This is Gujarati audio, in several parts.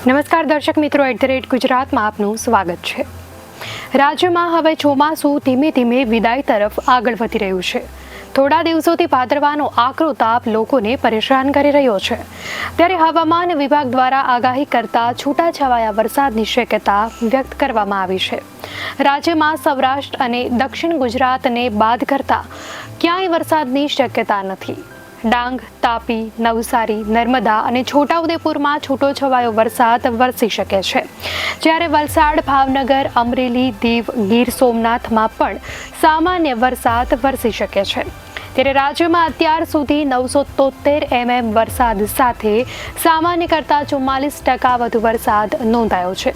નમસ્કાર દર્શક મિત્રો, @ગુજરાતમાં આપનું સ્વાગત છે। રાજ્યમાં હવે ચોમાસું ધીમે ધીમે વિદાય તરફ આગળ વધી રહ્યું છે। થોડા દિવસોથી ભાદરવાનો આકરો તાપ લોકોને પરેશાન કરી રહ્યો છે, ત્યારે હવામાન વિભાગ દ્વારા આગાહી કરતા છૂટાછવાયા વરસાદની શક્યતા વ્યક્ત કરવામાં આવી છે। રાજ્યમાં સૌરાષ્ટ્ર અને દક્ષિણ ગુજરાતને બાદ કરતા ક્યાંય વરસાદની શક્યતા નથી। ડાંગ, તાપી, નવસારી, નર્મદા અને છોટાઉદેપુરમાં છૂટોછવાયો વરસાદ વરસી શકે છે, જ્યારે વલસાડ, ભાવનગર, અમરેલી, દીવ, ગીર સોમનાથમાં પણ સામાન્ય વરસાદ વરસી શકે છે। ત્યારે રાજ્યમાં અત્યાર સુધી 973 mm વરસાદ સાથે સામાન્ય કરતાં 44% વધુ વરસાદ નોંધાયો છે,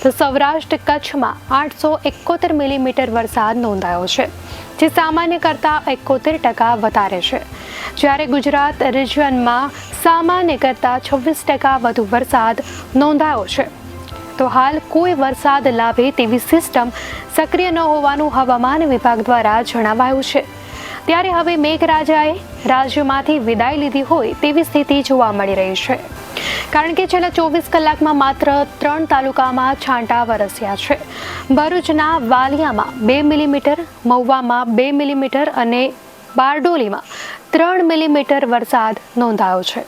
તો સૌરાષ્ટ્ર કચ્છમાં 871 મિલીમીટર વરસાદ નોંધાયો છે, જે સામાન્ય કરતાં 71% વધારે છે, જ્યારે ગુજરાત રિજિયનમાં સામાન્ય કરતાં 26% વધુ વરસાદ નોંધાયો છે। તો હાલ કોઈ વરસાદ લાવે તેવી સિસ્ટમ સક્રિય ન હોવાનું હવામાન વિભાગ દ્વારા જણાવાયું છે, ત્યારે હવે મેઘરાજાએ રાજ્યમાંથી વિદાય લીધી હોય તેવી સ્થિતિ જોવા મળી રહી છે, કારણ કે છેલ્લા 24 કલાકમાં માત્ર 3 તાલુકામાં છાંટા વરસ્યા છે। ભરૂચના વાલિયામાં 2 મિલીમીટર, મહુવામાં 2 મિલીમીટર અને બારડોલીમાં 3 મિલીમીટર વરસાદ નોંધાયો છે।